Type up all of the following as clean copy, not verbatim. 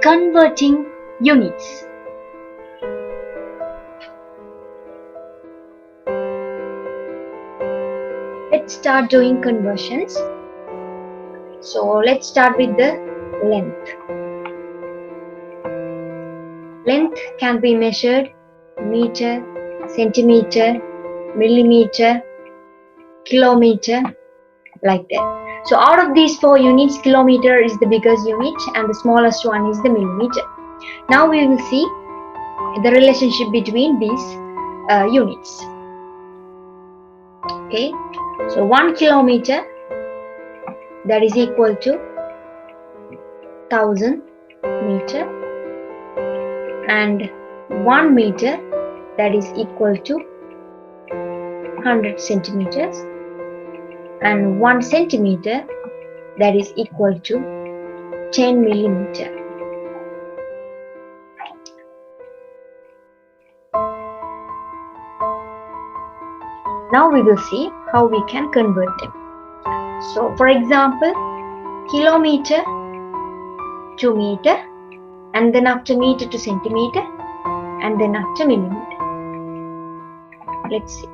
Converting units. Let's start doing conversions. So let's start with the length. Length can be measured meter, centimeter, millimeter, kilometer, like that. So out of these four units, kilometer is the biggest unit and the smallest one is the millimeter. Now we will see the relationship between these units. Okay, so 1 kilometer, that is equal to 1000 meter, and 1 meter, that is equal to 100 centimeters, and 1 centimeter, that is equal to 10 millimeter. Now we will see how we can convert them. So for example, kilometer to meter, and then after meter to centimeter, and then after millimeter. Let's see.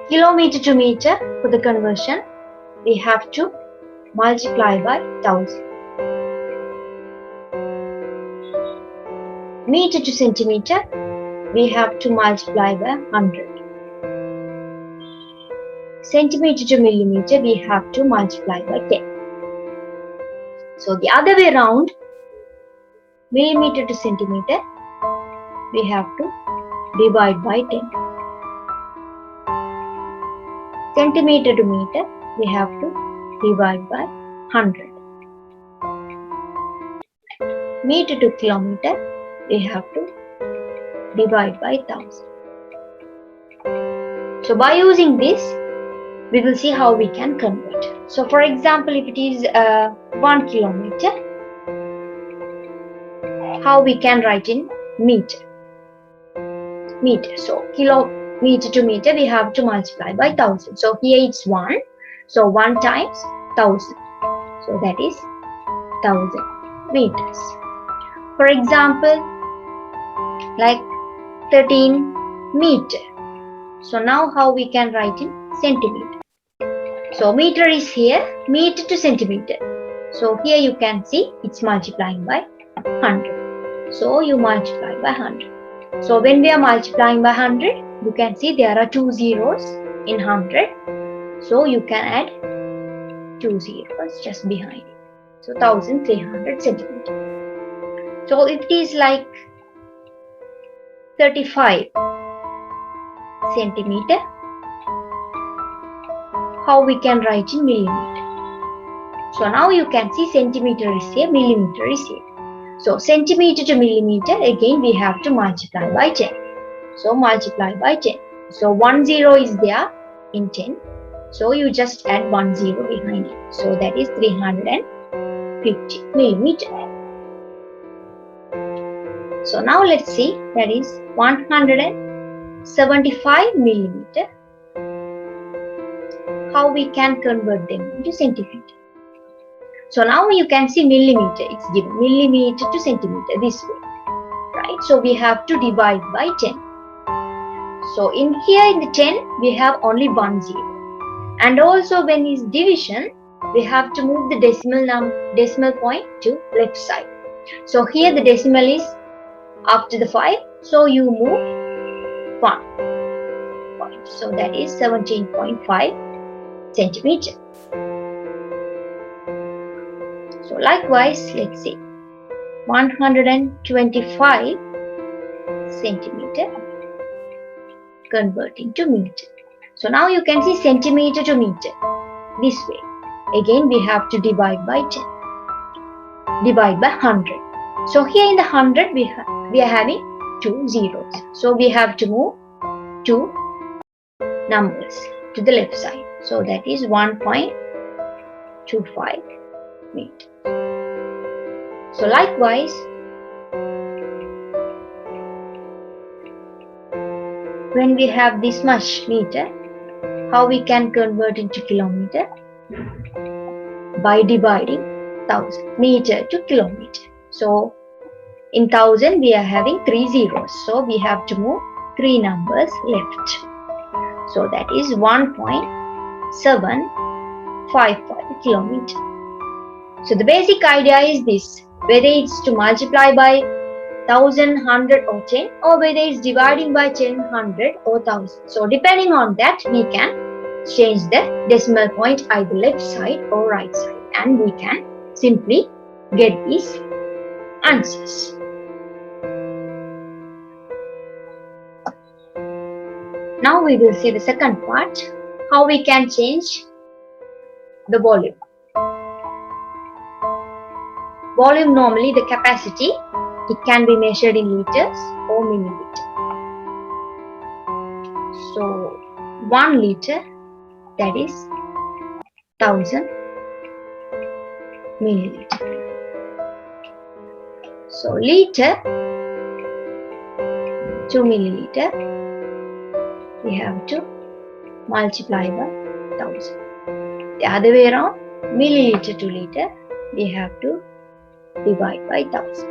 Kilometer to meter, for the conversion, we have to multiply by 1000. Meter to centimeter, we have to multiply by 100. Centimeter to millimeter, we have to multiply by 10. So the other way around, millimeter to centimeter, we have to divide by 10. Centimeter to meter, we have to divide by 100. Meter to kilometer, we have to divide by 1000. So by using this, we will see how we can convert. So for example, if it is 1 kilometer, how we can write in meter. Meter. So kilometer to meter, we have to multiply by 1000. So here it's 1. So 1 times 1000. So that is 1000 meters. For example, like 13 meter. So now how we can write in centimeter. So meter is here, meter to centimeter. So here you can see it's multiplying by 100. So you multiply by 100. So when we are multiplying by 100, you can see there are 2 zeros in 100. So you can add 2 zeros just behind it. So 1300 centimeter. So if it is like 35 centimeter, how we can write in millimeter. So now you can see centimeter is here, millimeter is here. So centimeter to millimeter, again we have to multiply by 10. So multiply by 10. So 1 0 is there in 10. So you just add 1 0 behind it. So that is 350 millimeter. So now let's see, that is 175 millimeter. How we can convert them into centimeter. So now you can see millimeter, it's given millimeter to centimeter this way, right? So we have to divide by 10. So in here in the 10, we have only 1 0. And also when is division, we have to move the decimal point to left side. So here the decimal is after the 5, so you move 1 point. So that is 17.5 centimeter. So likewise, let's see, 125 centimeter converting to meter. So now you can see centimeter to meter this way. Again we have to divide by 10. Divide by 100. So here in the 100 we are having 2 zeros. So we have to move 2 numbers to the left side. So that is 1.25 meter. So likewise, when we have this much meter, how we can convert into kilometer? By dividing 1000, meter to kilometer. So in 1000 we are having 3 zeros, so we have to move 3 numbers left. So that is 1.755 kilometer. So the basic idea is this: whether it's to multiply by 1000, 100 or 10, or whether it's dividing by 10, 100 or 1000. So depending on that, we can change the decimal point either left side or right side, and we can simply get these answers. Now we will see the second part, how we can change the volume. Volume, normally the capacity, it can be measured in liters or milliliter. So 1 liter, that is 1000 milliliter. So liter to milliliter, we have to multiply by 1000. The other way around, milliliter to liter, we have to divide by 1000.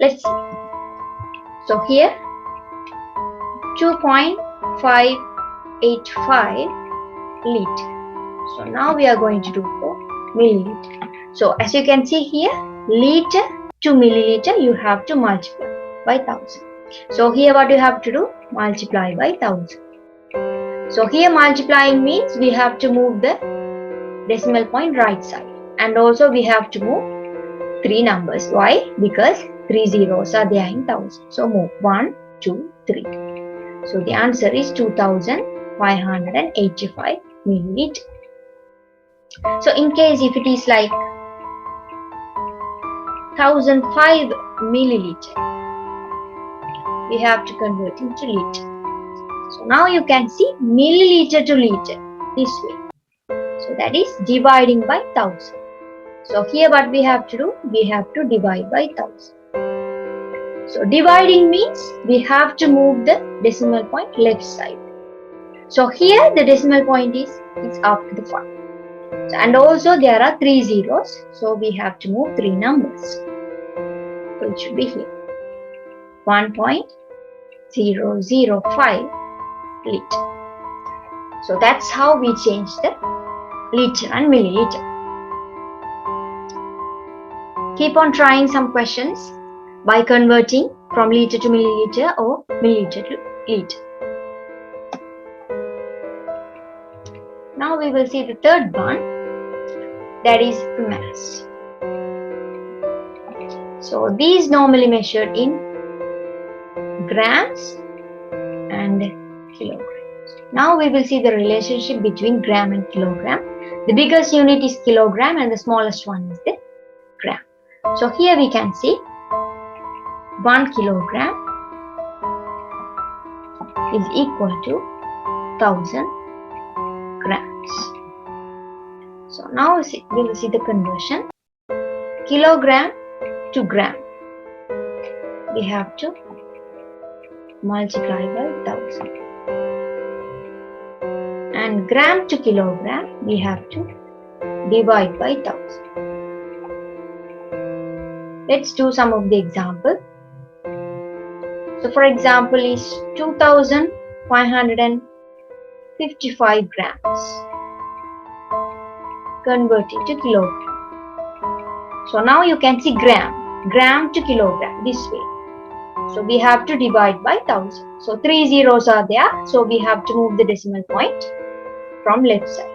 Let's see. So here 2.585 liter. So now we are going to do for milliliter. So as you can see here, liter to milliliter, you have to multiply by 1000. So here what you have to do? Multiply by 1000. So here multiplying means we have to move the decimal point right side, and also we have to move 3 numbers. Why? Because 3 zeros are there in 1000. So move 1, 2, 3. So the answer is 2585 milliliter. So in case if it is like 1005 milliliter, we have to convert into liter. So now you can see milliliter to liter this way. So that is dividing by 1000. So here what we have to do? We have to divide by 1000. So dividing means we have to move the decimal point left side. So here the decimal point is after the 5. So, and also there are 3 zeros. So we have to move 3 numbers. So it should be here. 1.005 liter. So that's how we change the liter and milliliter. Keep on trying some questions by converting from liter to milliliter or milliliter to liter. Now we will see the third one, that is mass. So these normally measured in grams and kilograms. Now we will see the relationship between gram and kilogram. The biggest unit is kilogram and the smallest one is the gram. So here we can see 1 kilogram is equal to 1000 grams. So now we will see the conversion. Kilogram to gram, we have to multiply by 1000. And gram to kilogram, we have to divide by 1000. Let's do some of the example. So for example is 2555 grams converted to kilogram. So now you can see gram to kilogram this way. So we have to divide by 1000. So 3 zeros are there. So we have to move the decimal point from left side.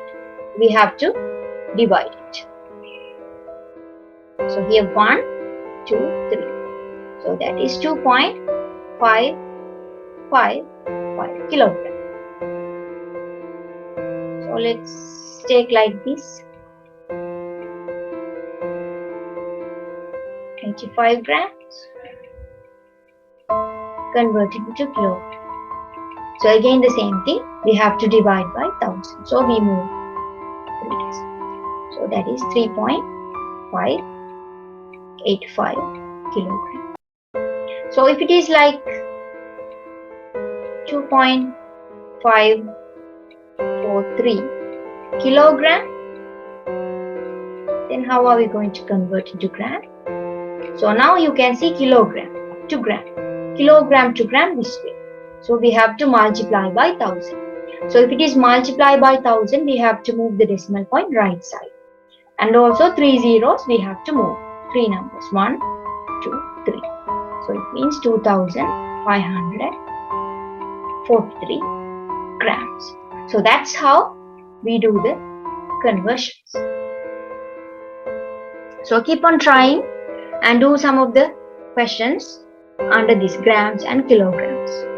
We have to divide it. So here 1, 2, 3. So that is 2.555 kilogram. So let's take like this. 85 grams converted into kilogram. So again the same thing, we have to divide by 1000. So we move 3 decimals. So that is 3.585 kilogram. So if it is like 2.543 kilogram. Then how are we going to convert into gram? So now you can see kilogram to gram this way. So we have to multiply by 1000. So if it is multiplied by 1000, we have to move the decimal point right side. And also 3 zeros we have to move. 3 numbers. 1, 2, 3. So it means 2543 grams. So that's how we do the conversions. So keep on trying and do some of the questions under these grams and kilograms.